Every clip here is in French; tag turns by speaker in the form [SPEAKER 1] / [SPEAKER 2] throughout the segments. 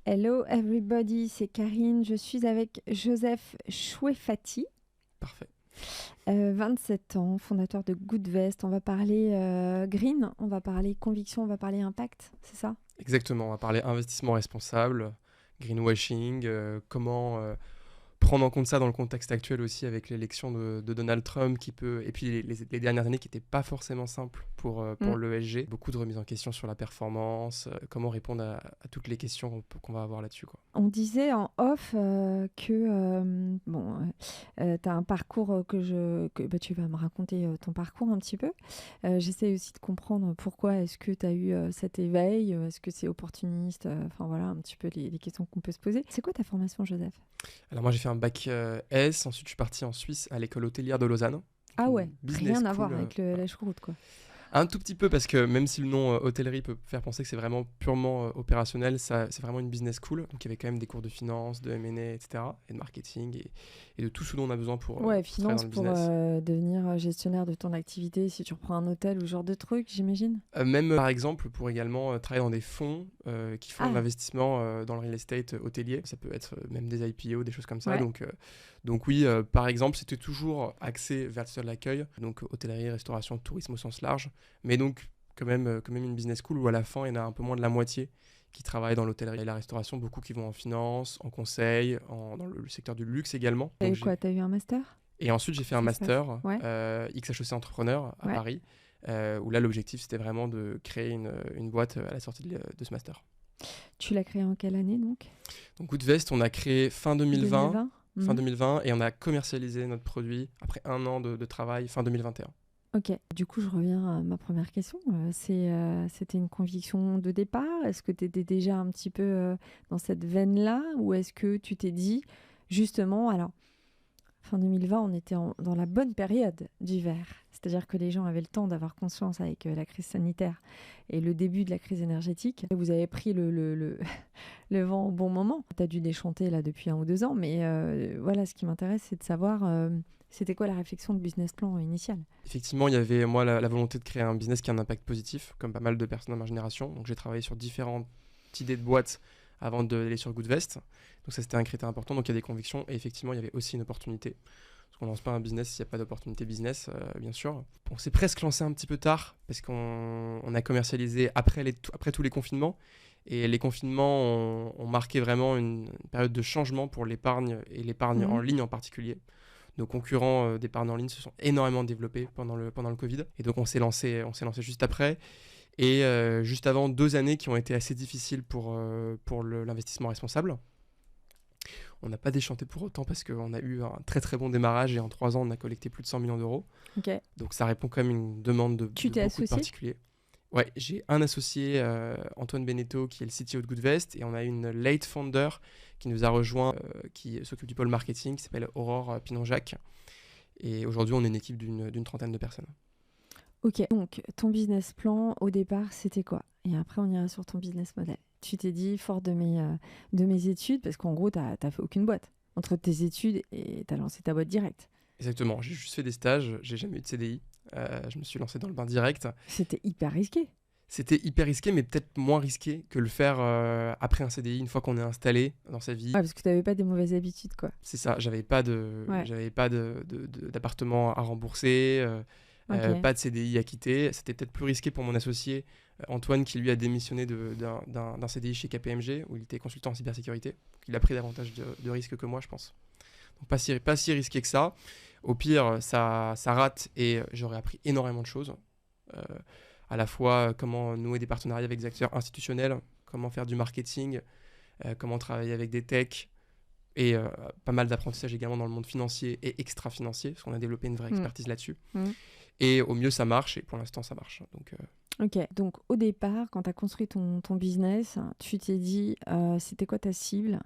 [SPEAKER 1] Hello everybody, c'est Karine. Je suis avec Joseph Chouefati,
[SPEAKER 2] Parfait.
[SPEAKER 1] 27 ans, fondateur de Goodvest. On va parler green, on va parler conviction, on va parler impact, c'est ça?
[SPEAKER 2] Exactement, on va parler investissement responsable, greenwashing, comment prendre en compte ça dans le contexte actuel aussi avec l'élection de Donald Trump qui peut, et puis les dernières années qui n'étaient pas forcément simples
[SPEAKER 1] Mm.
[SPEAKER 2] pour l'ESG. Beaucoup de remises en question sur la performance, comment répondre à toutes les questions qu'on va avoir là-dessus, quoi.
[SPEAKER 1] On disait en off que tu as un parcours bah, tu vas me raconter ton parcours un petit peu. J'essaie aussi de comprendre pourquoi est-ce que tu as eu cet éveil, est-ce que c'est opportuniste, enfin voilà un petit peu les questions qu'on peut se poser. C'est quoi ta formation, Joseph?
[SPEAKER 2] Alors moi j'ai fait un bac S, ensuite je suis parti en Suisse à l'école hôtelière de Lausanne, donc
[SPEAKER 1] Ah
[SPEAKER 2] une
[SPEAKER 1] ouais,
[SPEAKER 2] business
[SPEAKER 1] rien à voir
[SPEAKER 2] school.
[SPEAKER 1] avec la choucroute quoi.
[SPEAKER 2] Un tout petit peu parce que même si le nom hôtellerie peut faire penser que c'est vraiment purement opérationnel, ça, c'est vraiment une business school. Donc il y avait quand même des cours de finance, de M&A, etc. Et de marketing et de tout ce dont on a besoin
[SPEAKER 1] Ouais,
[SPEAKER 2] pour travailler dans
[SPEAKER 1] finance
[SPEAKER 2] le
[SPEAKER 1] pour
[SPEAKER 2] business.
[SPEAKER 1] devenir gestionnaire de ton activité si tu reprends un hôtel ou ce genre de truc, j'imagine.
[SPEAKER 2] Même par exemple pour également travailler dans des fonds qui font de
[SPEAKER 1] Ah,
[SPEAKER 2] l'investissement dans le real estate hôtelier. Ça peut être même des IPO, des choses comme ça.
[SPEAKER 1] ouais.
[SPEAKER 2] Donc oui, par exemple, c'était toujours axé vers le secteur de l'accueil, donc hôtellerie, restauration, tourisme au sens large. Mais donc quand même une business school où à la fin, il y en a un peu moins de la moitié qui travaillent dans l'hôtellerie et la restauration, beaucoup qui vont en finance, en conseil, dans le secteur du luxe également.
[SPEAKER 1] T'as eu quoi? T'as eu un master?
[SPEAKER 2] Et ensuite, j'ai
[SPEAKER 1] Comment
[SPEAKER 2] fait un
[SPEAKER 1] ça se passe?
[SPEAKER 2] master
[SPEAKER 1] Ouais,
[SPEAKER 2] XHEC Entrepreneur à
[SPEAKER 1] ouais.
[SPEAKER 2] Paris, où là, l'objectif, c'était vraiment de créer une boîte à la sortie de ce master.
[SPEAKER 1] Tu l'as créé en quelle année donc?
[SPEAKER 2] Donc, Goodvest, on a créé fin 2020,
[SPEAKER 1] 2020?
[SPEAKER 2] fin
[SPEAKER 1] Mhm.
[SPEAKER 2] 2020 et on a commercialisé notre produit après un an de travail fin 2021.
[SPEAKER 1] Ok. Du coup, je reviens à ma première question. C'était une conviction de départ? Est-ce que tu étais déjà un petit peu dans cette veine-là? Ou est-ce que tu t'es dit, justement, alors, fin 2020, on était dans la bonne période d'hiver. C'est-à-dire que les gens avaient le temps d'avoir conscience avec la crise sanitaire et le début de la crise énergétique. Vous avez pris le vent au bon moment. Tu as dû déchanter là depuis 1 ou 2 ans, mais voilà, ce qui m'intéresse, c'est de savoir c'était quoi la réflexion de business plan initial.
[SPEAKER 2] Effectivement, il y avait moi la volonté de créer un business qui a un impact positif, comme pas mal de personnes de ma génération. Donc, j'ai travaillé sur différentes idées de boîtes avant d'aller sur Goodvest. Donc, ça, c'était un critère important. Donc, il y a des convictions et effectivement, il y avait aussi une opportunité. Parce qu'on lance pas un business s'il n'y a pas d'opportunité business, bien sûr. On s'est presque lancé un petit peu tard parce qu'on a commercialisé après tous les confinements. Et les confinements ont marqué vraiment une période de changement pour l'épargne et l'épargne en
[SPEAKER 1] Mhm.
[SPEAKER 2] ligne en particulier. Nos concurrents d'épargne en ligne se sont énormément développés pendant le Covid. Et donc on s'est lancé juste après. Et juste avant 2 années qui ont été assez difficiles pour l'investissement responsable. On n'a pas déchanté pour autant parce qu'on a eu un très très bon démarrage et en 3 ans on a collecté plus de 100 millions d'euros.
[SPEAKER 1] Ok.
[SPEAKER 2] Donc ça répond quand même à une demande
[SPEAKER 1] Tu
[SPEAKER 2] de
[SPEAKER 1] t'es
[SPEAKER 2] beaucoup de
[SPEAKER 1] associé?
[SPEAKER 2] particuliers. Ouais, j'ai un associé, Antoine Beneteau, qui est le CTO de Goodvest, et on a une late founder qui nous a rejoint, qui s'occupe du pôle marketing, qui s'appelle Aurore Pinon-Jacques. Et aujourd'hui, on est une équipe d'une trentaine de personnes.
[SPEAKER 1] Ok. Donc, ton business plan, au départ, c'était quoi? Et après, on ira sur ton business model. Tu t'es dit, fort de mes études, parce qu'en gros, t'as fait aucune boîte. Entre tes études et t'as lancé ta boîte directe.
[SPEAKER 2] Exactement, j'ai juste fait des stages, j'ai jamais eu de CDI. Je me suis lancé dans le bain direct.
[SPEAKER 1] C'était hyper risqué.
[SPEAKER 2] C'était hyper risqué, mais peut-être moins risqué que le faire après un CDI, une fois qu'on est installé dans sa vie.
[SPEAKER 1] Ouais, parce que t'avais pas des mauvaises habitudes, quoi.
[SPEAKER 2] C'est ça,
[SPEAKER 1] Ouais.
[SPEAKER 2] j'avais pas d'appartement à rembourser,
[SPEAKER 1] Ok.
[SPEAKER 2] pas de CDI à quitter. C'était peut-être plus risqué pour mon associé Antoine, qui lui a démissionné d'un CDI chez KPMG, où il était consultant en cybersécurité. Il a pris davantage de risques que moi, je pense. Donc pas si risqué que ça. Au pire, ça rate et j'aurais appris énormément de choses. Euh, à la fois comment nouer des partenariats avec des acteurs institutionnels, comment faire du marketing, comment travailler avec des techs, et pas mal d'apprentissage également dans le monde financier et extra-financier, parce qu'on a développé une vraie
[SPEAKER 1] Mm.
[SPEAKER 2] expertise là-dessus.
[SPEAKER 1] Mm.
[SPEAKER 2] Et au mieux, ça marche, et pour l'instant, ça marche. Donc,
[SPEAKER 1] Ok. Donc, au départ, quand t'as construit ton business, tu t'es dit, c'était quoi ta cible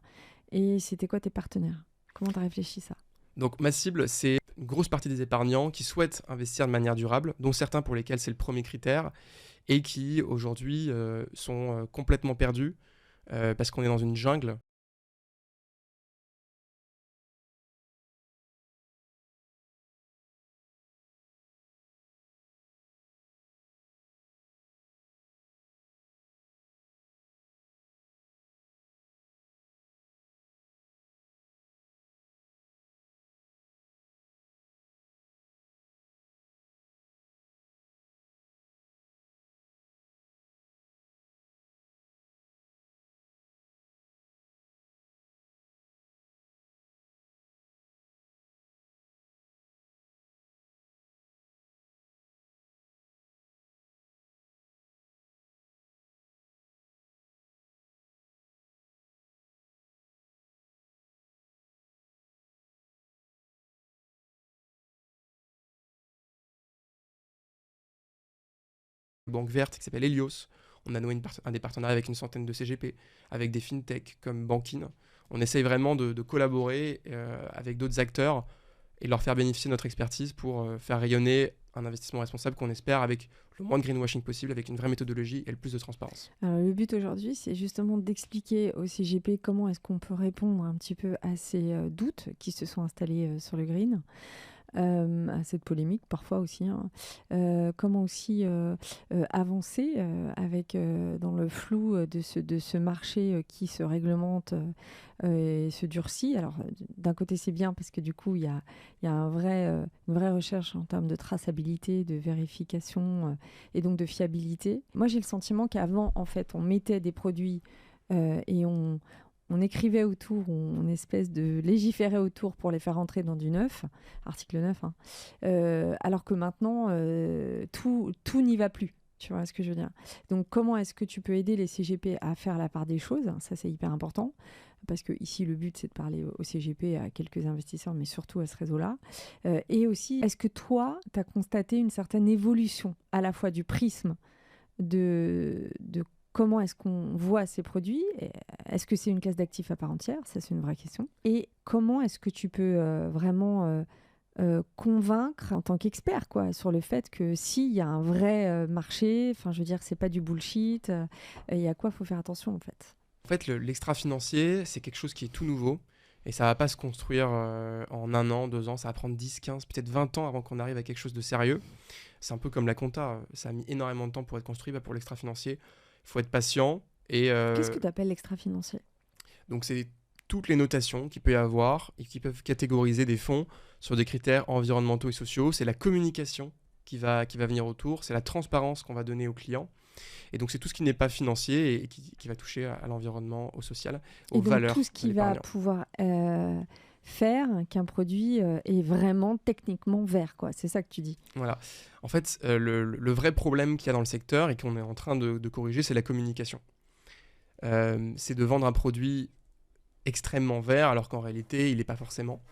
[SPEAKER 1] et c'était quoi tes partenaires? Comment t'as réfléchi ça?
[SPEAKER 2] donc, ma cible, c'est une grosse partie des épargnants qui souhaitent investir de manière durable, dont certains pour lesquels c'est le premier critère, et qui aujourd'hui sont complètement perdus parce qu'on est dans une jungle banque verte qui s'appelle Helios. On a noué un des partenariats avec une centaine de CGP, avec des fintechs comme Bankin. On essaye vraiment de collaborer avec d'autres acteurs et de leur faire bénéficier de notre expertise pour faire rayonner un investissement responsable qu'on espère avec le moins de greenwashing possible, avec une vraie méthodologie et le plus de transparence.
[SPEAKER 1] Alors, le but aujourd'hui, c'est justement d'expliquer au CGP comment est-ce qu'on peut répondre un petit peu à ces doutes qui se sont installés sur le green. À cette polémique parfois aussi, hein. Comment aussi avancer avec dans le flou de ce marché qui se réglemente et se durcit. Alors d'un côté c'est bien parce que du coup il y a une vraie recherche en termes de traçabilité, de vérification et donc de fiabilité. Moi j'ai le sentiment qu'avant en fait on mettait des produits et on écrivait autour, on espèce de légiférait autour pour les faire rentrer dans du neuf, article 9, hein. Alors que maintenant, tout n'y va plus. Tu vois ce que je veux dire? Donc, comment est-ce que tu peux aider les CGP à faire la part des choses? Ça, c'est hyper important. Parce que ici, le but, c'est de parler au CGP, à quelques investisseurs, mais surtout à ce réseau-là. Et aussi, est-ce que toi, tu as constaté une certaine évolution à la fois du prisme de comment est-ce qu'on voit ces produits? Est-ce que c'est une classe d'actifs à part entière? Ça, c'est une vraie question. Et comment est-ce que tu peux vraiment convaincre en tant qu'expert quoi, sur le fait que s'il y a un vrai marché, enfin, je veux dire, c'est pas du bullshit, et à quoi il faut faire attention en fait?
[SPEAKER 2] En fait, l'extra-financier, c'est quelque chose qui est tout nouveau et ça va pas se construire en 1 an, 2 ans, ça va prendre 10, 15, peut-être 20 ans avant qu'on arrive à quelque chose de sérieux. C'est un peu comme la compta, ça a mis énormément de temps pour être construit. Pour l'extra-financier, il faut être patient. Et,
[SPEAKER 1] Qu'est-ce que tu appelles l'extra-financier?
[SPEAKER 2] donc, c'est toutes les notations qu'il peut y avoir et qui peuvent catégoriser des fonds sur des critères environnementaux et sociaux. C'est la communication qui va venir autour, c'est la transparence qu'on va donner aux clients. Et donc, c'est tout ce qui n'est pas financier et qui va toucher à l'environnement, au social, aux
[SPEAKER 1] Et donc
[SPEAKER 2] valeurs
[SPEAKER 1] tout ce
[SPEAKER 2] de
[SPEAKER 1] qui va
[SPEAKER 2] l'épargnant.
[SPEAKER 1] pouvoir faire qu'un produit est vraiment techniquement vert, quoi. C'est ça que tu dis.
[SPEAKER 2] Voilà. En fait, le vrai problème qu'il y a dans le secteur et qu'on est en train de corriger, c'est la communication. C'est de vendre un produit extrêmement vert alors qu'en réalité, il n'est pas forcément.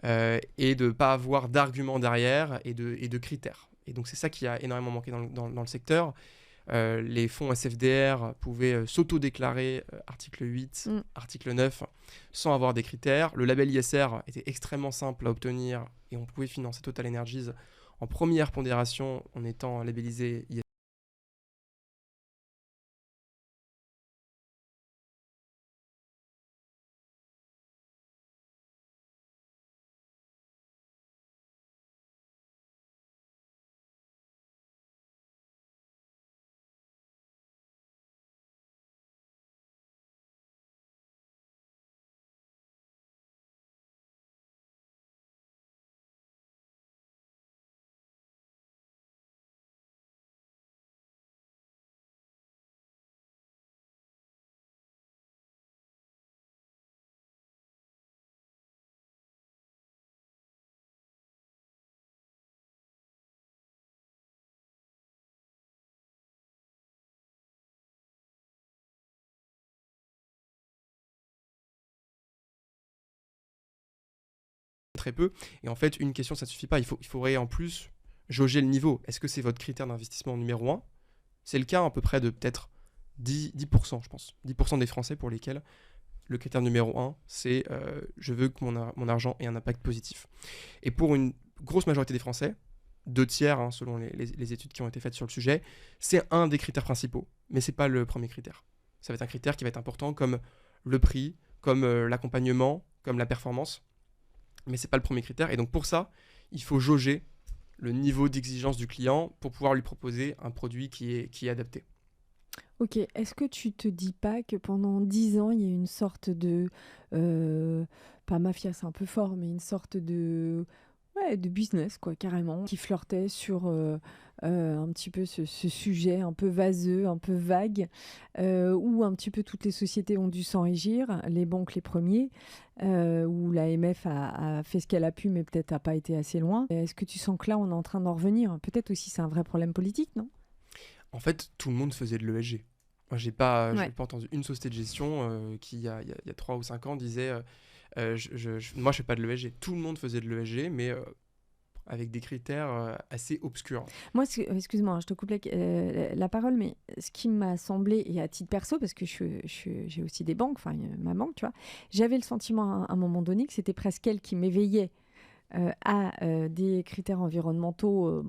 [SPEAKER 2] Et de ne pas avoir d'arguments derrière et de critères. Et donc, c'est ça qui a énormément manqué dans le secteur. Les fonds SFDR pouvaient s'auto-déclarer article 8, article 9, sans avoir des critères. Le label ISR était extrêmement simple à obtenir et on pouvait financer Total Energies en première pondération en étant labellisé ISR. Très peu. Et en fait, une question, ça ne suffit pas. Il faudrait en plus jauger le niveau. Est-ce que c'est votre critère d'investissement numéro 1? C'est le cas à peu près de peut-être 10%, je pense. 10% des Français pour lesquels le critère numéro 1, c'est je veux que mon argent ait un impact positif. Et pour une grosse majorité des Français, 2 tiers, hein, selon les études qui ont été faites sur le sujet, c'est un des critères principaux, mais ce n'est pas le premier critère. Ça va être un critère qui va être important comme le prix, comme l'accompagnement, comme la performance, mais ce n'est pas le premier critère. Et donc pour ça, il faut jauger le niveau d'exigence du client pour pouvoir lui proposer un produit qui est adapté.
[SPEAKER 1] Ok, est-ce que tu te dis pas que pendant 10 ans, il y a une sorte de... pas mafia, c'est un peu fort, mais une sorte de... Ouais, de business, quoi, carrément, qui flirtait sur un petit peu ce sujet un peu vaseux, un peu vague, où un petit peu toutes les sociétés ont dû s'en régir, les banques les premiers, où l'AMF a fait ce qu'elle a pu, mais peut-être n'a pas été assez loin. Est-ce que tu sens que là, on est en train d'en revenir? Peut-être aussi c'est un vrai problème politique, non?
[SPEAKER 2] En fait, tout le monde faisait de l'ESG. Moi, j'ai pas
[SPEAKER 1] Ouais.
[SPEAKER 2] entendu une société de gestion qui, il y a 3 ou 5 ans, disait moi, je fais pas de l'ESG. Tout le monde faisait de l'ESG, mais avec des critères assez obscurs.
[SPEAKER 1] Moi, excuse-moi, je te coupe la parole, mais ce qui m'a semblé, et à titre perso, parce que j'ai aussi des banques, enfin ma banque, tu vois, j'avais le sentiment à un moment donné que c'était presque elle qui m'éveillait à des critères environnementaux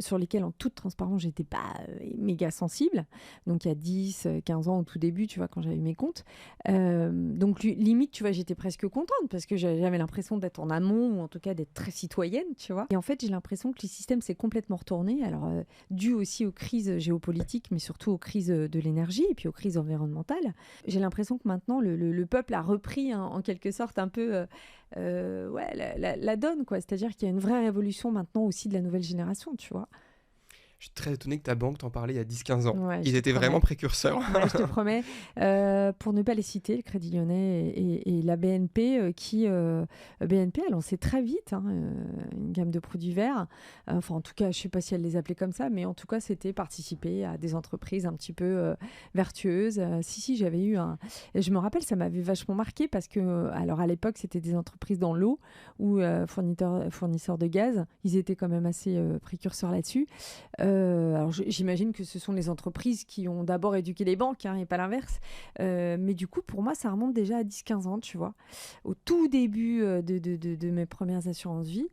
[SPEAKER 1] sur lesquels, en toute transparence, j'étais pas méga sensible. Donc, il y a 10, 15 ans, au tout début, tu vois, quand j'avais mes comptes. Donc, limite, tu vois, j'étais presque contente parce que j'avais l'impression d'être en amont ou en tout cas d'être très citoyenne, tu vois. Et en fait, j'ai l'impression que le système s'est complètement retourné. Alors, dû aussi aux crises géopolitiques, mais surtout aux crises de l'énergie et puis aux crises environnementales. J'ai l'impression que maintenant, le peuple a repris, hein, en quelque sorte, un peu la donne, quoi. C'est-à-dire qu'il y a une vraie révolution maintenant aussi de la nouvelle génération, tu vois.
[SPEAKER 2] Je suis très étonné que ta banque t'en parlait il y a 10-15 ans.
[SPEAKER 1] Ouais,
[SPEAKER 2] Ils étaient vraiment précurseurs.
[SPEAKER 1] Ouais, je te promets. Pour ne pas les citer, le Crédit Lyonnais et la BNP, BNP a lancé très vite, hein, une gamme de produits verts. Enfin, en tout cas, je ne sais pas si elle les appelait comme ça, mais en tout cas, c'était participer à des entreprises un petit peu vertueuses. Si, j'avais eu un... Et je me rappelle, ça m'avait vachement marqué parce que, alors à l'époque, c'était des entreprises dans l'eau ou fournisseurs de gaz. Ils étaient quand même assez précurseurs là-dessus. Alors j'imagine que ce sont les entreprises qui ont d'abord éduqué les banques, hein, et pas l'inverse. Mais du coup, pour moi, ça remonte déjà à 10-15 ans, tu vois, au tout début de mes premières assurances vie.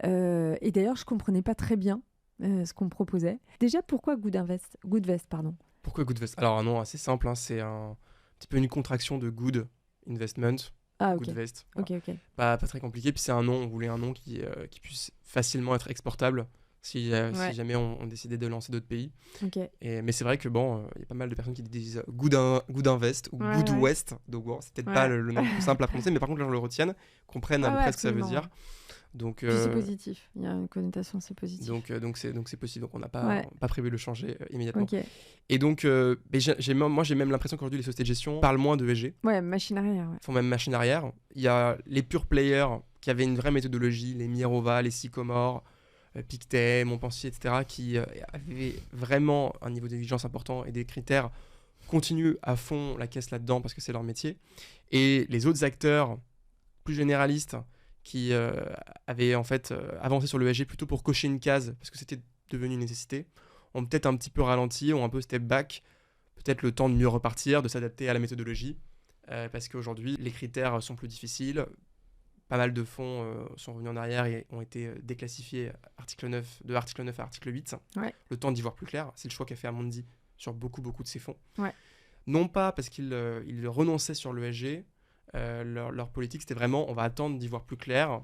[SPEAKER 1] Et d'ailleurs, je comprenais pas très bien ce qu'on me proposait. Déjà, pourquoi Goodvest, pardon.
[SPEAKER 2] Pourquoi Goodvest? Alors un nom assez simple, hein, c'est un petit peu une contraction de Good Investment.
[SPEAKER 1] Ah, ok.
[SPEAKER 2] Goodvest.
[SPEAKER 1] Ok.
[SPEAKER 2] Pas très compliqué. Puis c'est un nom, on voulait un nom qui puisse facilement être exportable si jamais on décidait de lancer d'autres pays.
[SPEAKER 1] Okay.
[SPEAKER 2] Mais c'est vrai que bon, y a pas mal de personnes qui disent Good Invest ou Good West. Donc bon, c'est peut-être pas le nom le plus simple à prononcer, mais par contre, les gens le retiennent, comprennent à peu près ce que ça veut dire. Donc,
[SPEAKER 1] puis c'est positif, il y a une connotation, c'est positif.
[SPEAKER 2] Donc c'est possible, donc on n'a pas prévu de le changer immédiatement.
[SPEAKER 1] Okay.
[SPEAKER 2] Et donc, j'ai même l'impression qu'aujourd'hui les sociétés de gestion parlent moins de ESG.
[SPEAKER 1] Ouais, machine arrière. Ouais.
[SPEAKER 2] Ils font même machine arrière. Il y a les pure players qui avaient une vraie méthodologie, les Mirova, les Sycomore, Pictet, Montpensier, etc., qui avaient vraiment un niveau d'exigence important et des critères, continuent à fond la caisse là-dedans parce que c'est leur métier. Et les autres acteurs plus généralistes qui avaient en fait avancé sur le ESG plutôt pour cocher une case parce que c'était devenu une nécessité, ont peut-être un petit peu ralenti, ont un peu step back, peut-être le temps de mieux repartir, de s'adapter à la méthodologie, parce qu'aujourd'hui les critères sont plus difficiles. Pas mal de fonds sont revenus en arrière et ont été déclassifiés de article 9 à article 8.
[SPEAKER 1] Ouais.
[SPEAKER 2] Le temps d'y voir plus clair, c'est le choix qu'a fait Amundi sur beaucoup de ces fonds.
[SPEAKER 1] Ouais.
[SPEAKER 2] Non pas parce qu'ils renonçaient sur l'ESG, leur politique c'était vraiment on va attendre d'y voir plus clair,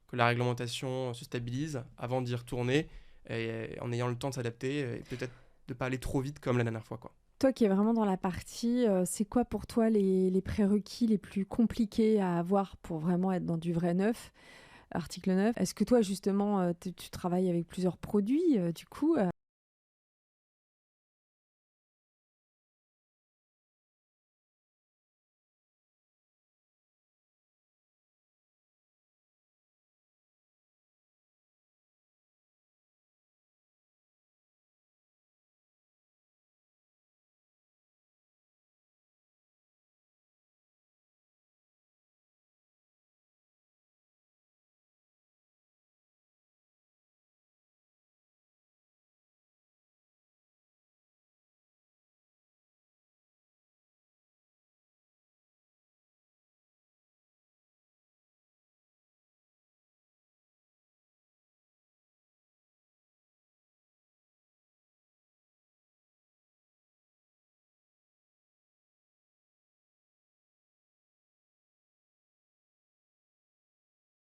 [SPEAKER 2] que la réglementation se stabilise avant d'y retourner, et en ayant le temps de s'adapter et peut-être de ne pas aller trop vite comme la dernière fois, quoi.
[SPEAKER 1] Toi qui es vraiment dans la partie, c'est quoi pour toi les prérequis les plus compliqués à avoir pour vraiment être dans du vrai neuf, article 9? Est-ce que toi justement tu travailles avec plusieurs produits du coup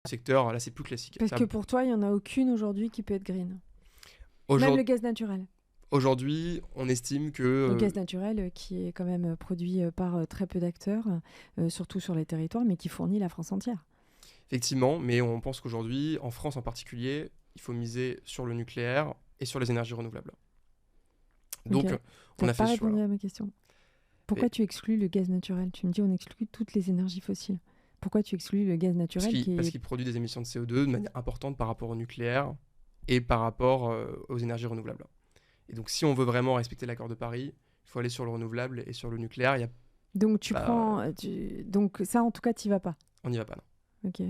[SPEAKER 2] Secteur, là c'est plus classique.
[SPEAKER 1] Parce que pour toi, il n'y en a aucune aujourd'hui qui peut être green. Même le gaz naturel.
[SPEAKER 2] Aujourd'hui, on estime que...
[SPEAKER 1] Le gaz naturel qui est quand même produit par très peu d'acteurs, surtout sur les territoires, mais qui fournit la France entière.
[SPEAKER 2] Effectivement, mais on pense qu'aujourd'hui, en France en particulier, il faut miser sur le nucléaire et sur les énergies renouvelables. Donc, on a fait
[SPEAKER 1] pas répondu à ma question. Pourquoi tu exclus le gaz naturel? Tu me dis on exclut toutes les énergies fossiles. Pourquoi tu exclus le gaz naturel?
[SPEAKER 2] Parce qu'il produit des émissions de CO2 de manière importante par rapport au nucléaire et par rapport aux énergies renouvelables. Et donc, si on veut vraiment respecter l'accord de Paris, il faut aller sur le renouvelable et sur le nucléaire.
[SPEAKER 1] Donc, donc ça, en tout cas, tu n'y vas pas?
[SPEAKER 2] On n'y va pas, non.
[SPEAKER 1] Ok.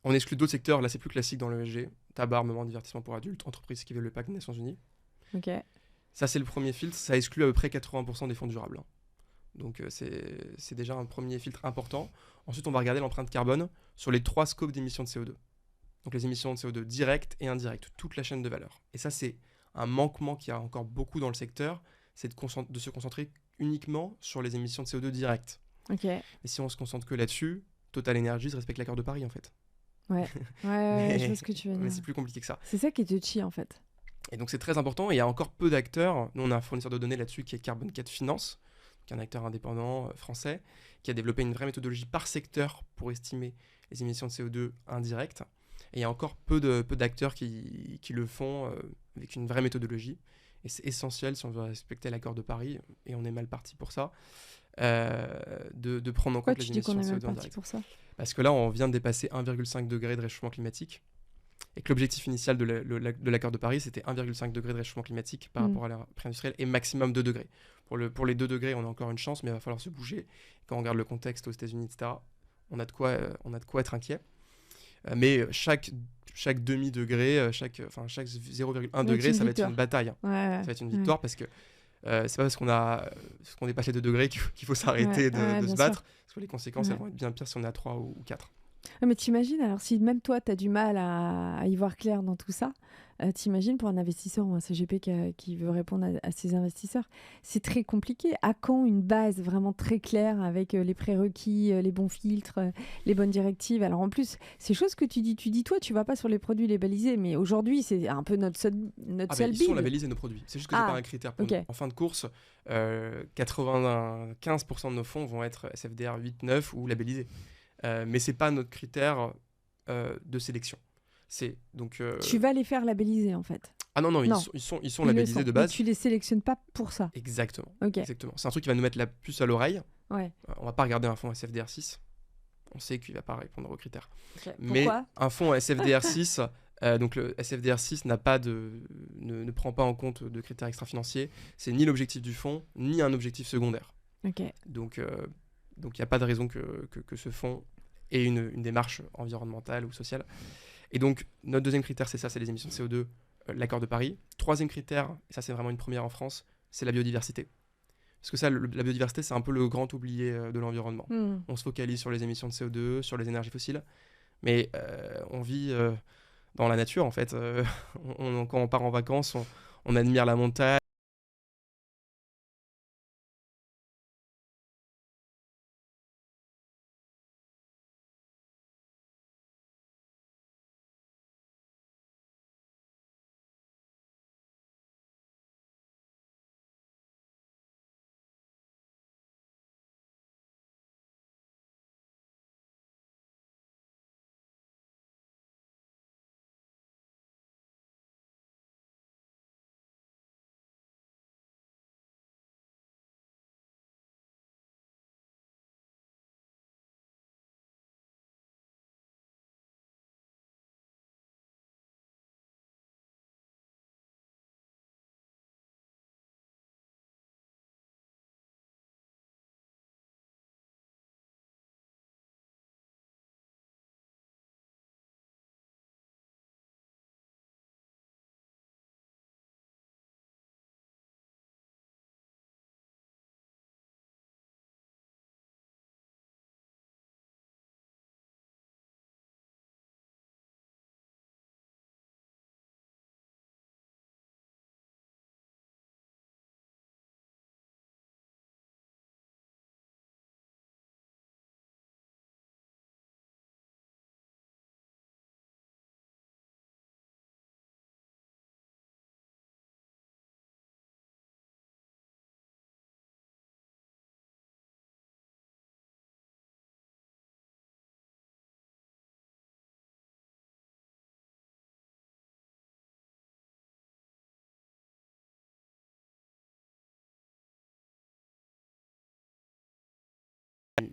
[SPEAKER 2] On exclut d'autres secteurs, là c'est plus classique dans l'ESG, tabac, armement, divertissement pour adultes, entreprises qui veulent le pacte des Nations Unies.
[SPEAKER 1] Ok.
[SPEAKER 2] Ça, c'est le premier filtre. Ça exclut à peu près 80% des fonds durables. Donc, c'est déjà un premier filtre important. Ensuite, on va regarder l'empreinte carbone sur les 3 scopes d'émissions de CO2. Donc, les émissions de CO2 directes et indirectes, toute la chaîne de valeur. Et ça, c'est un manquement qu'il y a encore beaucoup dans le secteur, c'est de se concentrer uniquement sur les émissions de CO2 directes.
[SPEAKER 1] Ok.
[SPEAKER 2] Et si on se concentre que là-dessus, Total Energies respecte l'accord de Paris, en fait.
[SPEAKER 1] Ouais, je vois ce que tu veux dire.
[SPEAKER 2] Mais c'est plus compliqué que ça.
[SPEAKER 1] C'est ça qui est touchy, en fait.
[SPEAKER 2] Et donc, c'est très important. Et il y a encore peu d'acteurs. Nous, on a un fournisseur de données là-dessus qui est Carbon 4 Finance, qui est un acteur indépendant français, qui a développé une vraie méthodologie par secteur pour estimer les émissions de CO2 indirectes. Et il y a encore peu d'acteurs qui le font avec une vraie méthodologie. Et c'est essentiel si on veut respecter l'accord de Paris, et on est mal parti pour ça, de prendre en compte les émissions de CO2 indirectes.
[SPEAKER 1] Pour ça
[SPEAKER 2] Parce que là, on vient de dépasser 1,5 degré de réchauffement climatique. Et que l'objectif initial de l'accord de Paris, c'était 1,5 degré de réchauffement climatique par rapport à l'ère pré-industrielle et maximum 2 degrés. Pour les 2 degrés, on a encore une chance, mais il va falloir se bouger. Quand on regarde le contexte aux États-Unis, etc., on a de quoi être inquiet. Mais chaque demi-degré, chaque 0,1 degré, ça va être une bataille. Ça va être une victoire parce que c'est pas parce qu'on est passé 2 degrés qu'il faut s'arrêter de se battre. Parce que les conséquences, elles vont être bien pires si on est à 3 ou 4.
[SPEAKER 1] Mais t'imagines, alors si même toi, tu as du mal à y voir clair dans tout ça, t'imagines pour un investisseur ou un CGP qui veut répondre à ses investisseurs, c'est très compliqué. À quand une base vraiment très claire avec les prérequis, les bons filtres, les bonnes directives? Alors en plus, ces choses que tu dis toi, tu vas pas sur les produits labellisés, mais aujourd'hui, c'est un peu notre seul
[SPEAKER 2] Ils sont labellisés, nos produits. C'est juste que c'est pas un critère pour nous. En fin de course, 95% de nos fonds vont être SFDR 8, 9 ou labellisés. Mais c'est pas notre critère de sélection.
[SPEAKER 1] Tu vas les faire labelliser en fait.
[SPEAKER 2] Ah non, ils sont labellisés de base.
[SPEAKER 1] Mais tu les sélectionnes pas pour ça.
[SPEAKER 2] Exactement.
[SPEAKER 1] Okay.
[SPEAKER 2] Exactement. C'est un truc qui va nous mettre la puce à l'oreille.
[SPEAKER 1] Ouais.
[SPEAKER 2] On va pas regarder un fonds SFDR 6. On sait qu'il va pas répondre aux critères.
[SPEAKER 1] Okay.
[SPEAKER 2] Mais
[SPEAKER 1] pourquoi
[SPEAKER 2] un fonds SFDR 6, donc le SFDR 6 ne prend pas en compte de critères extra-financiers. C'est ni l'objectif du fonds, ni un objectif secondaire.
[SPEAKER 1] Okay.
[SPEAKER 2] Donc il n'y a pas de raison que ce fonds ait une démarche environnementale ou sociale. Et donc, notre deuxième critère, c'est les émissions de CO2, l'accord de Paris. Troisième critère, et ça c'est vraiment une première en France, c'est la biodiversité. Parce que ça, la biodiversité, c'est un peu le grand oublié de l'environnement. On se focalise sur les émissions de CO2, sur les énergies fossiles, mais on vit dans la nature, en fait. Quand on part en vacances, on admire la montagne.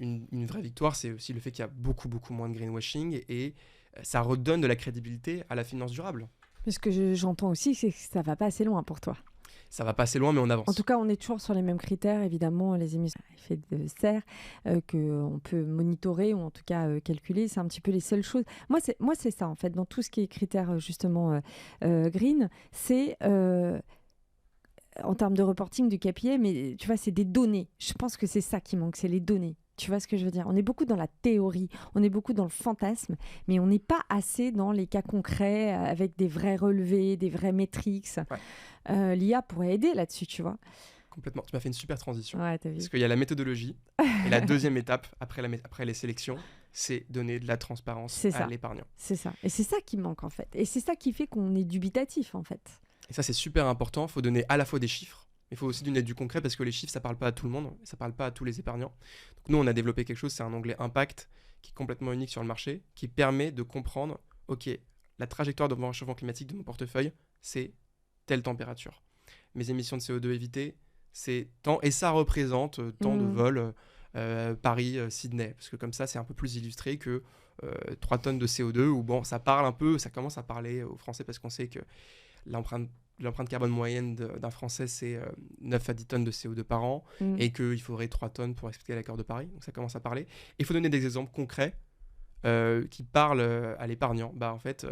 [SPEAKER 2] Une vraie victoire, c'est aussi le fait qu'il y a beaucoup moins de greenwashing et ça redonne de la crédibilité à la finance durable.
[SPEAKER 1] Mais ce que j'entends aussi, c'est que ça va pas assez loin pour toi.
[SPEAKER 2] Ça va pas assez loin, mais on
[SPEAKER 1] En
[SPEAKER 2] avance.
[SPEAKER 1] tout cas, on est toujours sur les mêmes critères, évidemment, les émissions à effet de serre qu'on peut monitorer ou en tout cas calculer. C'est un petit peu les seules choses. Moi, c'est ça, en fait, dans tout ce qui est critères, justement, green, c'est en termes de reporting du KPI, mais tu vois, c'est des données. Je pense que c'est ça qui manque, c'est les données. Tu vois ce que je veux dire? On est beaucoup dans la théorie, on est beaucoup dans le fantasme, mais on n'est pas assez dans les cas concrets avec des vrais relevés, des vrais métriques.
[SPEAKER 2] Ouais,
[SPEAKER 1] L'IA pourrait aider là-dessus, tu vois.
[SPEAKER 2] complètement. Tu m'as fait une super transition.
[SPEAKER 1] Ouais, t'as
[SPEAKER 2] Parce
[SPEAKER 1] vu.
[SPEAKER 2] qu'il y a la méthodologie. Et la deuxième étape, après les sélections, c'est donner de la transparence
[SPEAKER 1] C'est
[SPEAKER 2] à
[SPEAKER 1] ça,
[SPEAKER 2] l'épargnant.
[SPEAKER 1] c'est ça. Et c'est ça qui manque en fait. Et c'est ça qui fait qu'on est dubitatif en fait.
[SPEAKER 2] Et ça, c'est super important. Il faut donner à la fois des chiffres, mais il faut aussi donner du concret parce que les chiffres, ça parle pas à tout le monde, ça parle pas à tous les épargnants. Donc nous, on a développé quelque chose, c'est un onglet impact qui est complètement unique sur le marché, qui permet de comprendre, ok, la trajectoire de mon réchauffement climatique de mon portefeuille, c'est telle température. Mes émissions de CO2 évitées, c'est tant, et ça représente tant de
[SPEAKER 1] Mm.
[SPEAKER 2] vols Paris-Sydney, parce que comme ça, c'est un peu plus illustré que 3 tonnes de CO2, où bon, ça parle un peu, ça commence à parler aux Français parce qu'on sait que l'empreinte l'empreinte carbone moyenne d'un Français, c'est 9 à 10 tonnes de CO2 par an,
[SPEAKER 1] Mm.
[SPEAKER 2] et qu'il faudrait 3 tonnes pour respecter l'accord de Paris. Donc ça commence à parler. Il faut donner des exemples concrets qui parlent à l'épargnant. Bah, en fait,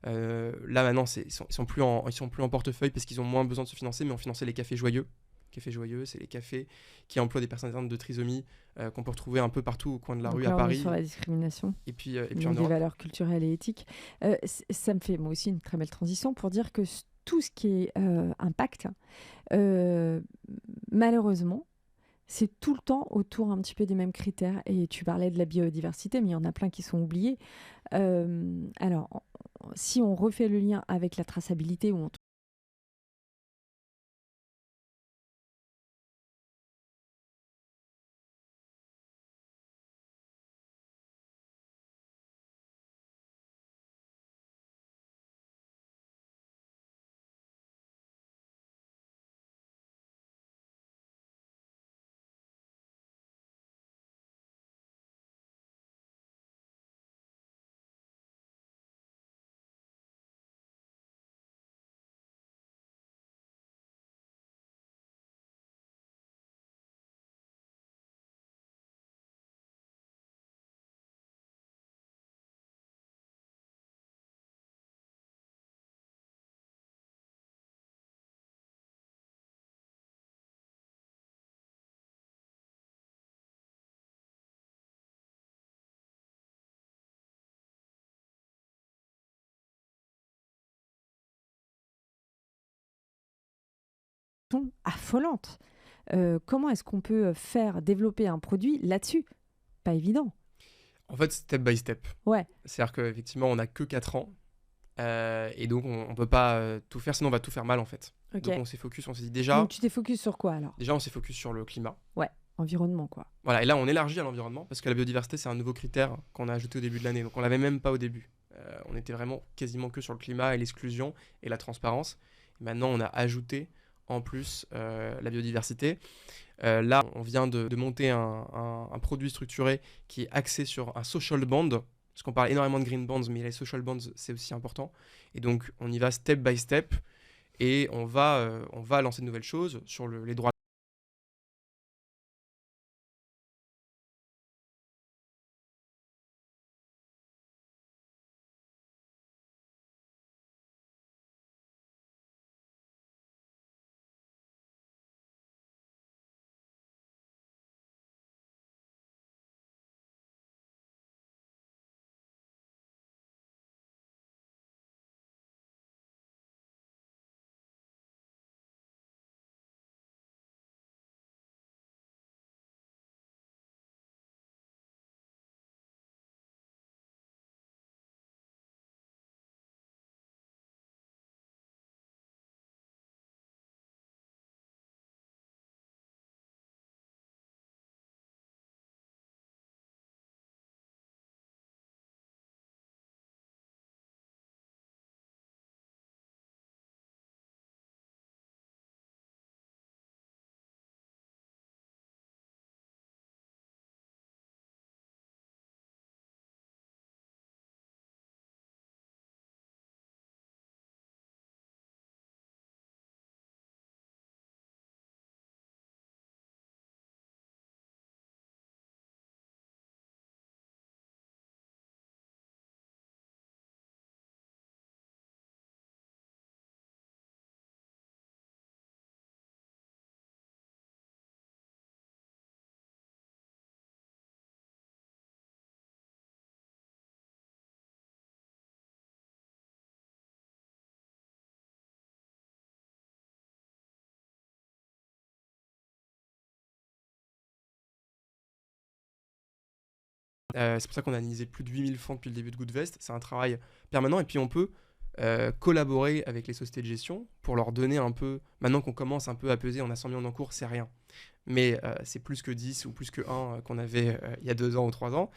[SPEAKER 2] là maintenant, ils sont plus en portefeuille parce qu'ils ont moins besoin de se financer, mais on finançait les cafés joyeux. Cafés joyeux, c'est les cafés qui emploient des personnes atteintes de trisomie qu'on peut retrouver un peu partout au coin de la
[SPEAKER 1] Donc
[SPEAKER 2] rue à
[SPEAKER 1] là, on est sur
[SPEAKER 2] Paris
[SPEAKER 1] la discrimination,
[SPEAKER 2] et puis en
[SPEAKER 1] donc des
[SPEAKER 2] Europe.
[SPEAKER 1] valeurs culturelles et éthiques. Ça me fait moi aussi une très belle transition pour dire que tout ce qui est impact, euh, malheureusement, c'est tout le temps autour un petit peu des mêmes critères. Et tu parlais de la biodiversité, mais il y en a plein qui sont oubliés. Alors, si on refait le lien avec la traçabilité, ou en sont affolantes. Comment est-ce qu'on peut faire développer un produit là-dessus? Pas évident.
[SPEAKER 2] En fait, step by step.
[SPEAKER 1] Ouais,
[SPEAKER 2] C'est-à-dire qu'effectivement, on n'a que 4 ans. Et donc, on ne peut pas tout faire, sinon on va tout faire mal en fait.
[SPEAKER 1] ok.
[SPEAKER 2] Donc, on s'est focus, on s'est dit
[SPEAKER 1] Donc
[SPEAKER 2] déjà,
[SPEAKER 1] tu t'es focus sur quoi alors?
[SPEAKER 2] déjà, on s'est focus sur le climat.
[SPEAKER 1] Ouais, environnement quoi.
[SPEAKER 2] Voilà, et là, on élargit à l'environnement parce que la biodiversité, c'est un nouveau critère qu'on a ajouté au début de l'année. Donc, on l'avait même pas au début. On était vraiment quasiment que sur le climat et l'exclusion et la transparence. Et maintenant, on a ajouté en plus la biodiversité. Là, on vient de monter un produit structuré qui est axé sur un social bond. Parce qu'on parle énormément de green bonds, mais les social bonds, c'est aussi important. Et donc, on y va step by step. Et on va lancer de nouvelles choses sur les droits C'est pour ça qu'on a analysé plus de 8000 fonds depuis le début de Goodvest. C'est un travail permanent. Et puis, on peut collaborer avec les sociétés de gestion pour leur donner un peu. Maintenant qu'on commence un peu à peser, on a 100 millions en cours, c'est rien. Mais c'est plus que 10 ou plus que 1 qu'on avait il y a 2 ans ou 3 ans.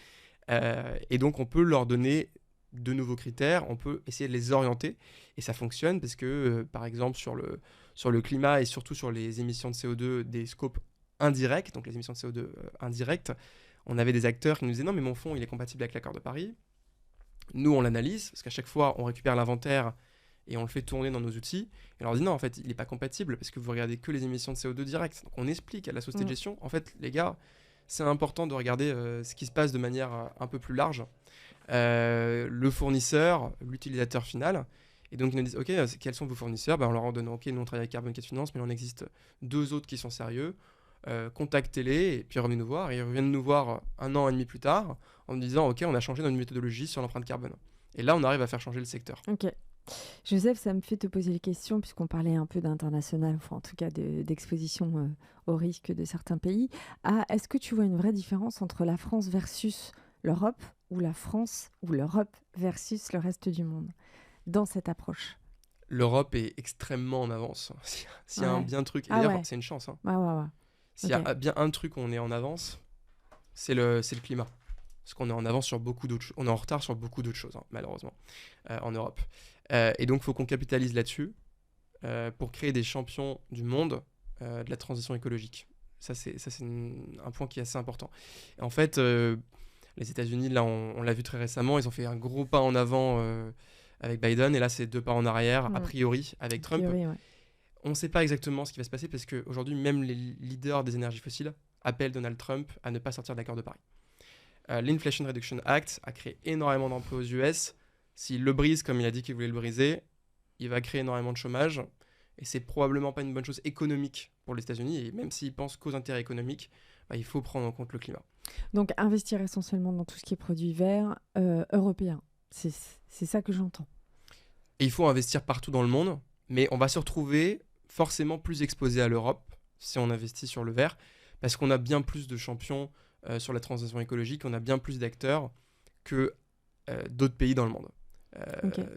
[SPEAKER 2] Et donc, on peut leur donner de nouveaux critères, on peut essayer de les orienter. Et ça fonctionne parce que, par exemple, sur le climat et surtout sur les émissions de CO2 des scopes indirects, donc les émissions de CO2 indirectes, on avait des acteurs qui nous disaient non, mais mon fonds, il est compatible avec l'accord de Paris. Nous, on l'analyse, parce qu'à chaque fois, on récupère l'inventaire et on le fait tourner dans nos outils. Et on leur dit non, en fait, il n'est pas compatible parce que vous regardez que les émissions de CO2 directes. Donc on explique à la société de gestion, en fait, les gars, c'est important de regarder ce qui se passe de manière un peu plus large. Le fournisseur, l'utilisateur final. Et donc ils nous disent, ok, quels sont vos fournisseurs? On leur en donne, ok, nous on travaille avec Carbon 4 Finance, mais il en existe 2 autres qui sont sérieux. Contactez-les et puis revenez nous voir. Et ils reviennent nous voir 1 an et demi plus tard en nous disant ok, on a changé notre méthodologie sur l'empreinte carbone. Et là, on arrive à faire changer le secteur.
[SPEAKER 1] Ok. Joseph, ça me fait te poser les questions, puisqu'on parlait un peu d'international, enfin en tout cas d'exposition au risque de certains pays. Est-ce que tu vois une vraie différence entre la France versus l'Europe, ou la France ou l'Europe versus le reste du monde dans cette approche?
[SPEAKER 2] L'Europe est extrêmement en avance. S'il y a un bien truc, et d'ailleurs, c'est une chance. Hein.
[SPEAKER 1] Ouais.
[SPEAKER 2] S'il y a bien un truc où on est en avance, c'est le climat. Parce qu'on est en avance sur beaucoup d'autres choses. On est en retard sur beaucoup d'autres choses, hein, malheureusement, en Europe. Et donc, il faut qu'on capitalise là-dessus pour créer des champions du monde de la transition écologique. Ça, c'est un point qui est assez important. Et en fait, les États-Unis, là, on l'a vu très récemment, ils ont fait un gros pas en avant avec Biden, et là, c'est 2 pas en arrière, a priori, avec Trump.
[SPEAKER 1] Ouais.
[SPEAKER 2] On ne sait pas exactement ce qui va se passer parce qu'aujourd'hui, même les leaders des énergies fossiles appellent Donald Trump à ne pas sortir de l'accord de Paris. L'Inflation Reduction Act a créé énormément d'emplois aux US. S'il le brise comme il a dit qu'il voulait le briser, il va créer énormément de chômage. Et c'est probablement pas une bonne chose économique pour les États-Unis. Et même s'ils pensent qu'aux intérêts économiques, il faut prendre en compte le climat.
[SPEAKER 1] Donc investir essentiellement dans tout ce qui est produit vert européen. C'est ça que j'entends.
[SPEAKER 2] Et il faut investir partout dans le monde. Mais on va se retrouver forcément plus exposé à l'Europe si on investit sur le vert. Parce qu'on a bien plus de champions sur la transition écologique, on a bien plus d'acteurs que d'autres pays dans le monde.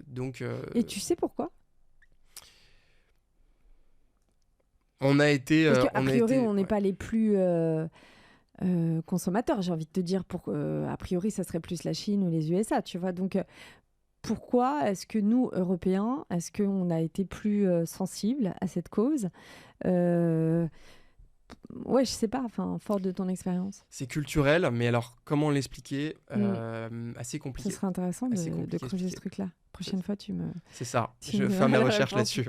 [SPEAKER 2] Donc,
[SPEAKER 1] et tu sais pourquoi?
[SPEAKER 2] On a été...
[SPEAKER 1] Parce qu'a priori, on n'est pas les plus consommateurs, j'ai envie de te dire. A priori, ça serait plus la Chine ou les USA, tu vois. Donc, pourquoi est-ce que nous, Européens, est-ce qu'on a été plus sensibles à cette cause? Ouais, je sais pas, fort de ton expérience.
[SPEAKER 2] C'est culturel, mais alors comment l'expliquer? Assez compliqué.
[SPEAKER 1] Ce serait intéressant de creuser ce truc-là. Prochaine fois, tu me...
[SPEAKER 2] C'est ça, je vais faire mes recherches là-dessus.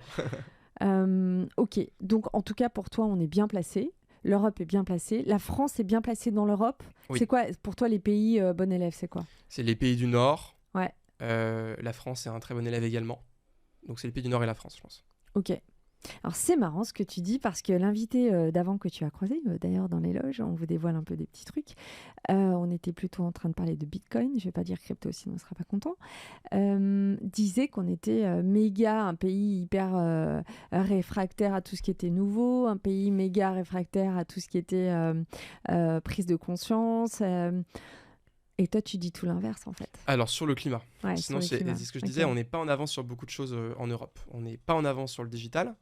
[SPEAKER 1] Ok, donc en tout cas, pour toi, on est bien placé. L'Europe est bien placée. La France est bien placée dans l'Europe. Oui. C'est quoi, pour toi, les pays bon élève, c'est quoi?
[SPEAKER 2] C'est les pays du Nord.
[SPEAKER 1] Ouais.
[SPEAKER 2] La France est un très bon élève également. Donc c'est les pays du Nord et la France, je pense.
[SPEAKER 1] Ok. Alors c'est marrant ce que tu dis, parce que l'invité d'avant que tu as croisé, d'ailleurs dans les loges, on vous dévoile un peu des petits trucs, on était plutôt en train de parler de Bitcoin, je ne vais pas dire crypto sinon on ne sera pas content, disait qu'on était un pays hyper réfractaire à tout ce qui était nouveau, un pays méga réfractaire à tout ce qui était prise de conscience. Et toi, tu dis tout l'inverse, en fait.
[SPEAKER 2] Alors, sur le climat.
[SPEAKER 1] Ouais,
[SPEAKER 2] sinon, c'est ce que je disais, on n'est pas en avance sur beaucoup de choses en Europe. On n'est pas en avance sur le digital,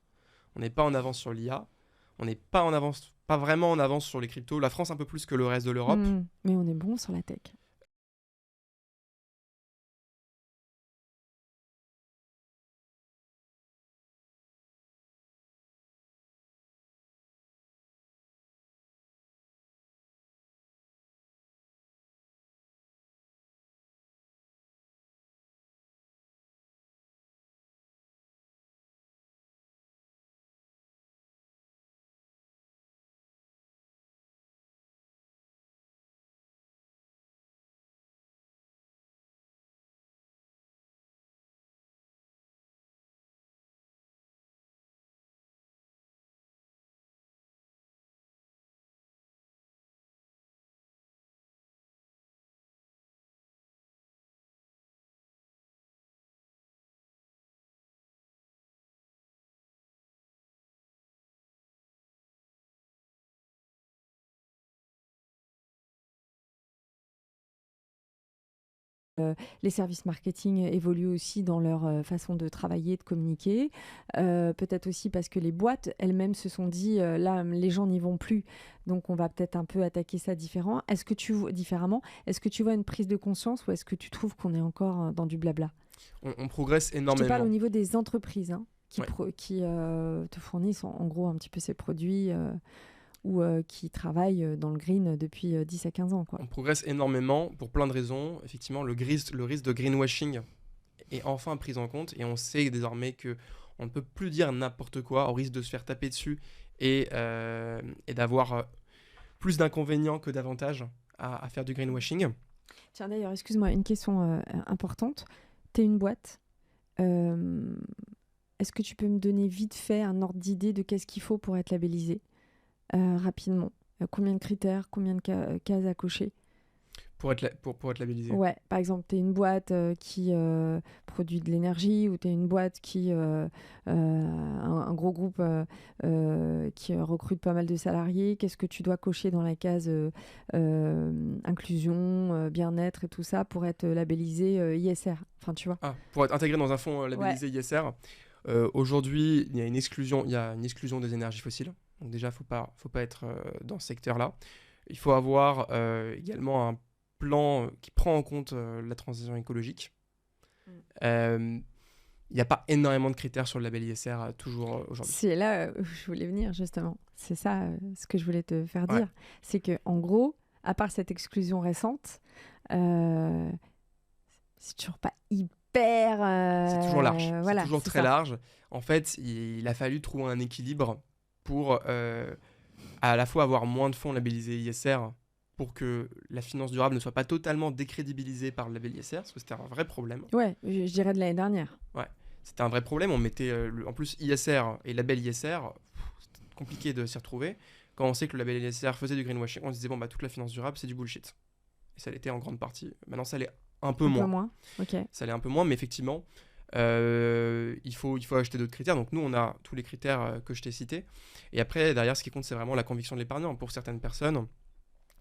[SPEAKER 2] on n'est pas en avance sur l'IA, on n'est pas vraiment en avance sur les cryptos. La France un peu plus que le reste de l'Europe.
[SPEAKER 1] Mais on est bon sur la tech. Les services marketing évoluent aussi dans leur façon de travailler, de communiquer. Peut-être aussi parce que les boîtes elles-mêmes se sont dit, là, les gens n'y vont plus, donc on va peut-être un peu attaquer ça différemment. Différemment. Est-ce que tu vois une prise de conscience ou est-ce que tu trouves qu'on est encore dans du blabla?
[SPEAKER 2] On progresse
[SPEAKER 1] Je te parle au
[SPEAKER 2] énormément.
[SPEAKER 1] niveau des entreprises hein,
[SPEAKER 2] Ouais.
[SPEAKER 1] qui te fournissent en gros un petit peu ces produits ou qui travaillent dans le green depuis 10 à 15 ans, quoi.
[SPEAKER 2] On progresse énormément pour plein de raisons. Effectivement, le risque de greenwashing est enfin pris en compte et on sait désormais que on ne peut plus dire n'importe quoi au risque de se faire taper dessus et d'avoir plus d'inconvénients que d'avantages à faire du greenwashing.
[SPEAKER 1] Tiens, d'ailleurs, excuse-moi, une question importante. Tu es une boîte. Euh, Est-ce que tu peux me donner vite fait un ordre d'idée de qu'est-ce qu'il faut pour être labellisé rapidement? Combien de critères, combien de cases à cocher?
[SPEAKER 2] Pour être labellisé.
[SPEAKER 1] Ouais, par exemple, tu es une boîte qui produit de l'énergie ou tu es une boîte qui, un gros groupe qui recrute pas mal de salariés. Qu'est-ce que tu dois cocher dans la case inclusion, bien-être et tout ça pour être labellisé ISR? Enfin, tu vois.
[SPEAKER 2] Ah, pour être intégré dans un fonds
[SPEAKER 1] Ouais.
[SPEAKER 2] labellisé ISR, aujourd'hui, il y a une exclusion des énergies fossiles. Donc déjà, faut pas être dans ce secteur-là. Il faut avoir également un plan qui prend en compte la transition écologique.
[SPEAKER 1] Mm.
[SPEAKER 2] Il n'y a pas énormément de critères sur le label ISR toujours aujourd'hui.
[SPEAKER 1] C'est là où je voulais venir, justement. C'est ça ce que je voulais te faire
[SPEAKER 2] Ouais.
[SPEAKER 1] dire. C'est que, en gros, à part cette exclusion récente, euh, c'est toujours pas hyper.
[SPEAKER 2] C'est toujours large,
[SPEAKER 1] Voilà,
[SPEAKER 2] c'est toujours
[SPEAKER 1] c'est
[SPEAKER 2] très
[SPEAKER 1] ça.
[SPEAKER 2] large. En fait, il a fallu trouver un équilibre pour à la fois avoir moins de fonds labellisés ISR pour que la finance durable ne soit pas totalement décrédibilisée par le label ISR, parce que c'était un vrai problème.
[SPEAKER 1] Ouais, je dirais de l'année dernière.
[SPEAKER 2] Ouais, c'était un vrai problème. On mettait en plus ISR et label ISR, c'était compliqué de s'y retrouver. Quand on sait que le label ISR faisait du greenwashing, on se disait bon bah toute la finance durable c'est du bullshit. Et ça l'était en grande partie. Maintenant ça l'est un peu
[SPEAKER 1] Un peu
[SPEAKER 2] moins.
[SPEAKER 1] moins. Ok.
[SPEAKER 2] Ça l'est un peu moins, mais effectivement il faut ajouter d'autres critères. Donc nous on a tous les critères que je t'ai cités. Et après derrière ce qui compte c'est vraiment la conviction de l'épargnant. Pour certaines personnes,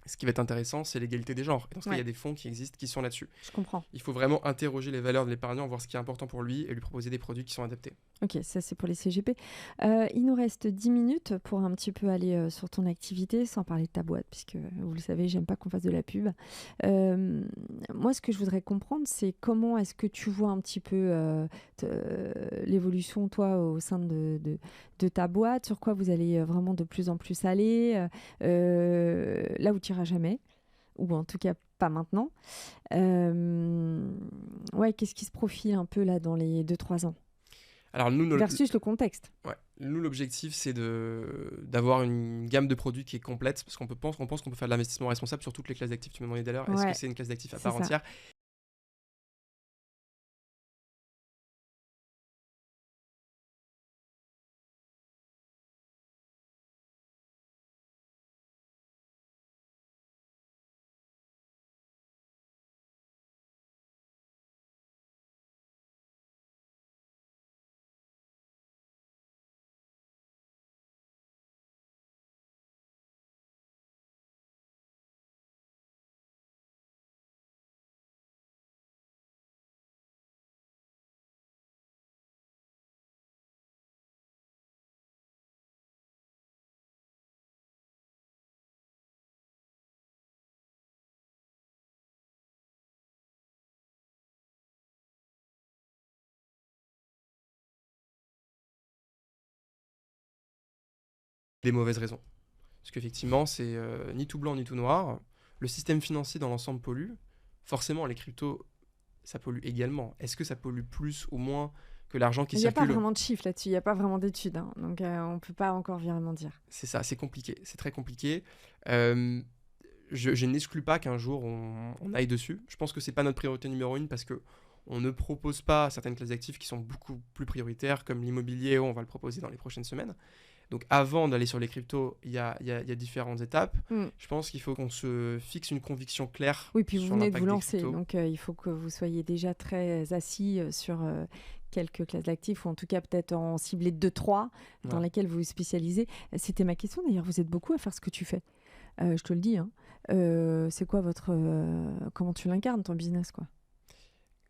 [SPEAKER 2] ce qui va être intéressant, c'est l'égalité des genres. Et dans ce cas, il y a
[SPEAKER 1] Ouais,
[SPEAKER 2] des fonds qui existent qui sont là-dessus.
[SPEAKER 1] je comprends.
[SPEAKER 2] Il faut vraiment interroger les valeurs de l'épargnant, voir ce qui est important pour lui et lui proposer des produits qui sont adaptés.
[SPEAKER 1] Ok, ça c'est pour les CGP. Il nous reste 10 minutes pour un petit peu aller sur ton activité, sans parler de ta boîte, puisque vous le savez, j'aime pas qu'on fasse de la pub. Moi, ce que je voudrais comprendre, c'est comment est-ce que tu vois un petit peu l'évolution, toi, au sein de ta boîte, sur quoi vous allez vraiment de plus en plus aller, là où tu iras jamais, ou en tout cas pas maintenant. Ouais, qu'est-ce qui se profile un peu là dans les 2-3 ans?
[SPEAKER 2] Alors nous,
[SPEAKER 1] Versus le contexte.
[SPEAKER 2] ouais, nous l'objectif, c'est d'avoir une gamme de produits qui est complète, parce qu'on pense qu'on peut faire de l'investissement responsable sur toutes les classes d'actifs. Tu me demandais d'ailleurs, est-ce que
[SPEAKER 1] Ouais,
[SPEAKER 2] c'est une classe d'actifs à
[SPEAKER 1] c'est
[SPEAKER 2] part
[SPEAKER 1] ça.
[SPEAKER 2] entière? Des mauvaises raisons. Parce qu'effectivement, c'est ni tout blanc ni tout noir. Le système financier dans l'ensemble pollue. Forcément, les cryptos, ça pollue également. Est-ce que ça pollue plus ou moins que l'argent qui
[SPEAKER 1] Il n'y a pas
[SPEAKER 2] circule?
[SPEAKER 1] vraiment de chiffres là-dessus, il n'y a pas vraiment d'études, hein. Donc on ne peut pas encore vraiment dire.
[SPEAKER 2] C'est ça, c'est compliqué, c'est très compliqué. Euh, je n'exclus pas qu'un jour on aille dessus. Je pense que c'est pas notre priorité numéro une parce que on ne propose pas certaines classes d'actifs qui sont beaucoup plus prioritaires, comme l'immobilier, on va le proposer dans les prochaines semaines. Donc avant d'aller sur les cryptos, il y a différentes étapes.
[SPEAKER 1] Mm.
[SPEAKER 2] Je pense qu'il faut qu'on se fixe une conviction claire
[SPEAKER 1] Oui, puis vous
[SPEAKER 2] sur
[SPEAKER 1] venez de
[SPEAKER 2] l'impact
[SPEAKER 1] vous
[SPEAKER 2] des
[SPEAKER 1] lancer,
[SPEAKER 2] cryptos.
[SPEAKER 1] donc il faut que vous soyez déjà très assis sur quelques classes d'actifs, ou en tout cas peut-être en ciblé 2-3 dans
[SPEAKER 2] Voilà.
[SPEAKER 1] lesquelles vous vous spécialisez. C'était ma question d'ailleurs, vous êtes beaucoup à faire ce que tu fais. Je te le dis, hein. C'est quoi votre... comment tu l'incarnes ton business, quoi?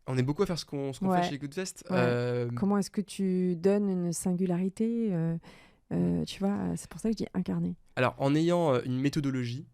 [SPEAKER 2] On est beaucoup à faire ce qu'on fait
[SPEAKER 1] Ouais.
[SPEAKER 2] chez Goodvest.
[SPEAKER 1] Ouais. Comment est-ce que tu donnes une singularité tu vois, c'est pour ça que je dis incarner.
[SPEAKER 2] Alors, en ayant une méthodologie,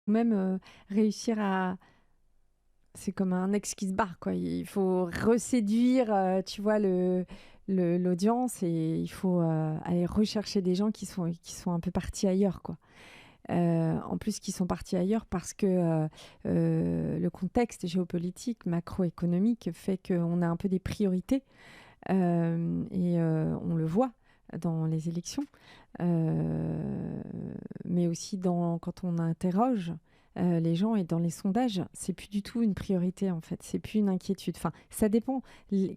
[SPEAKER 1] Même réussir à... C'est comme un ex qui se barre, quoi. Il faut reséduire, tu vois, l'audience et il faut aller rechercher des gens qui sont un peu partis ailleurs, quoi. En plus, qui sont partis ailleurs parce que le contexte géopolitique, macroéconomique fait qu'on a un peu des priorités et on le voit dans les élections, mais aussi quand on interroge les gens et dans les sondages, c'est plus du tout une priorité en fait, c'est plus une inquiétude. Enfin, ça dépend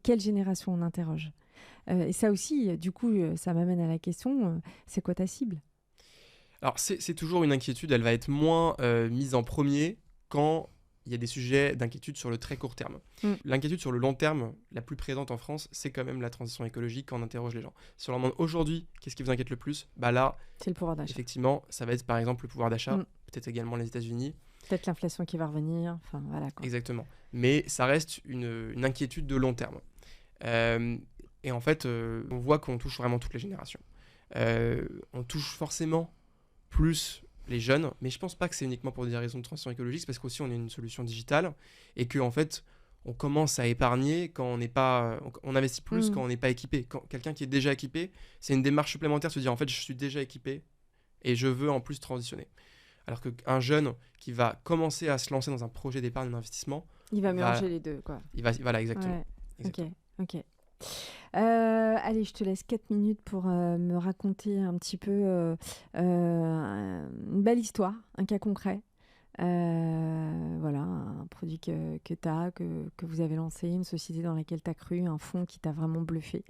[SPEAKER 1] quelle génération on interroge. Et ça aussi, du coup, ça m'amène à la question, c'est quoi ta cible?
[SPEAKER 2] alors c'est toujours une inquiétude, elle va être moins mise en premier quand il y a des sujets d'inquiétude sur le très court terme.
[SPEAKER 1] Mm.
[SPEAKER 2] L'inquiétude sur le long terme, la plus présente en France, c'est quand même la transition écologique quand on interroge les gens. Si on leur demande aujourd'hui qu'est-ce qui vous inquiète le plus, bah là,
[SPEAKER 1] C'est le pouvoir d'achat.
[SPEAKER 2] effectivement, ça va être par exemple le pouvoir d'achat,
[SPEAKER 1] Mm.
[SPEAKER 2] peut-être également les États-Unis.
[SPEAKER 1] Peut-être l'inflation qui va revenir, enfin voilà quoi.
[SPEAKER 2] Exactement. Mais ça reste une inquiétude de long terme. Euh, et en fait, on voit qu'on touche vraiment toutes les générations. On touche forcément plus les jeunes, mais je pense pas que c'est uniquement pour des raisons de transition écologique, c'est parce qu'aussi on est une solution digitale et que en fait on commence à épargner quand on n'est pas, on investit plus quand on n'est pas équipé. Quand quelqu'un qui est déjà équipé, c'est une démarche supplémentaire de se dire en fait je suis déjà équipé et je veux en plus transitionner. Alors qu'un jeune qui va commencer à se lancer dans un projet d'épargne d'investissement,
[SPEAKER 1] il va mélanger les deux quoi.
[SPEAKER 2] Voilà exactement.
[SPEAKER 1] Ouais.
[SPEAKER 2] Exactement.
[SPEAKER 1] Ok. Allez, je te laisse 4 minutes pour me raconter un petit peu une belle histoire, un cas concret. Voilà, un produit que tu as, que vous avez lancé, une société dans laquelle tu as cru, un fonds qui t'a vraiment bluffé.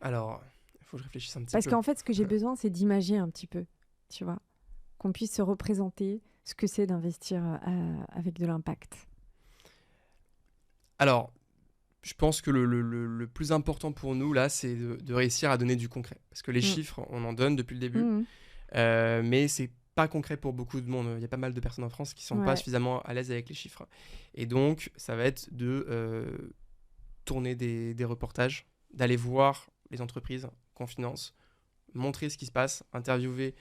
[SPEAKER 2] Alors, il faut que je réfléchisse un petit
[SPEAKER 1] Parce
[SPEAKER 2] peu.
[SPEAKER 1] qu'en fait, ce que j'ai besoin, c'est d'imager un petit peu, tu vois, qu'on puisse se représenter ce que c'est d'investir avec de l'impact.
[SPEAKER 2] Alors, je pense que le plus important pour nous, là, c'est de réussir à donner du concret. Parce que les chiffres, on en donne depuis le début, mais c'est pas concret pour beaucoup de monde. Il y a pas mal de personnes en France qui sont pas suffisamment à l'aise avec les chiffres. Et donc, ça va être de tourner des reportages, d'aller voir les entreprises qu'on finance, montrer ce qui se passe, interviewer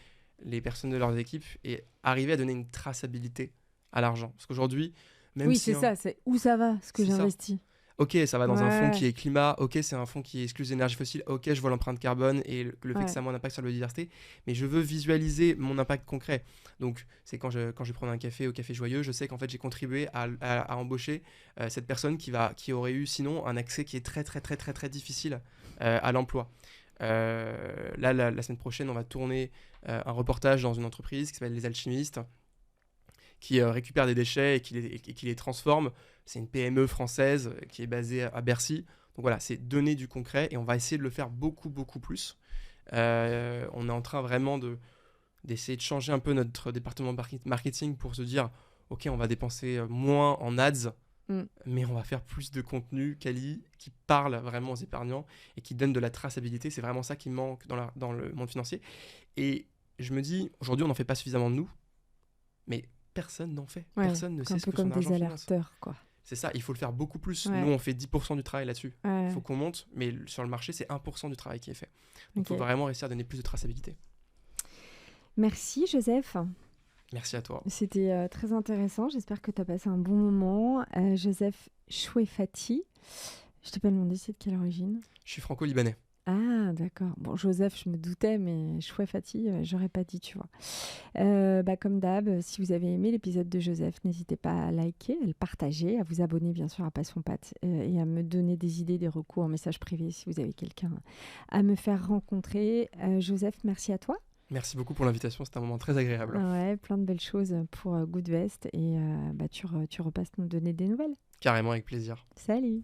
[SPEAKER 2] les personnes de leurs équipes et arriver à donner une traçabilité à l'argent. Parce qu'aujourd'hui, même si...
[SPEAKER 1] c'est ça, c'est où ça va, ce que j'investis.
[SPEAKER 2] Ok, ça va dans un fonds qui est climat, ok, c'est un fonds qui exclut les énergies fossiles, ok, je vois l'empreinte carbone et le fait que ça a moins d'impact sur la biodiversité, mais je veux visualiser mon impact concret. Donc, c'est quand je vais prendre un café au Café Joyeux, je sais qu'en fait, j'ai contribué à embaucher cette personne qui aurait eu sinon un accès qui est très, très, très, très, très difficile à l'emploi. Là, la semaine prochaine, on va tourner un reportage dans une entreprise qui s'appelle Les Alchimistes, qui récupère des déchets et qui les transforme. C'est une PME française qui est basée à Bercy. Donc voilà, c'est donner du concret et on va essayer de le faire beaucoup, beaucoup plus. On est en train vraiment d'essayer de changer un peu notre département marketing pour se dire, ok, on va dépenser moins en ads, mais on va faire plus de contenu quali qui parle vraiment aux épargnants et qui donne de la traçabilité. C'est vraiment ça qui manque dans le monde financier. Et je me dis, aujourd'hui, on n'en fait pas suffisamment de nous, mais personne n'en fait. Personne ne sait ce que son argent finance. Un peu comme des alerteurs,
[SPEAKER 1] quoi.
[SPEAKER 2] C'est ça, il faut le faire beaucoup plus. Nous, on fait 10% du travail là-dessus. Il faut qu'on monte, mais sur le marché, c'est 1% du travail qui est fait. Donc, il faut vraiment réussir à donner plus de traçabilité.
[SPEAKER 1] Merci, Joseph.
[SPEAKER 2] Merci à toi.
[SPEAKER 1] C'était très intéressant. J'espère que tu as passé un bon moment. Joseph Chouefati, je t'ai pas demandé c'est de quelle origine?
[SPEAKER 2] Je suis franco-libanais.
[SPEAKER 1] Ah, d'accord. Bon, Joseph, je me doutais, mais Chouefati, j'aurais pas dit, tu vois. Comme d'hab, si vous avez aimé l'épisode de Joseph, n'hésitez pas à liker, à le partager, à vous abonner bien sûr à Passion Pat et à me donner des idées, des recours en message privé si vous avez quelqu'un à me faire rencontrer. Joseph, merci à toi.
[SPEAKER 2] Merci beaucoup pour l'invitation, c'était un moment très agréable.
[SPEAKER 1] Ouais, plein de belles choses pour Good Vest et tu repasses nous donner des nouvelles.
[SPEAKER 2] Carrément, avec plaisir.
[SPEAKER 1] Salut!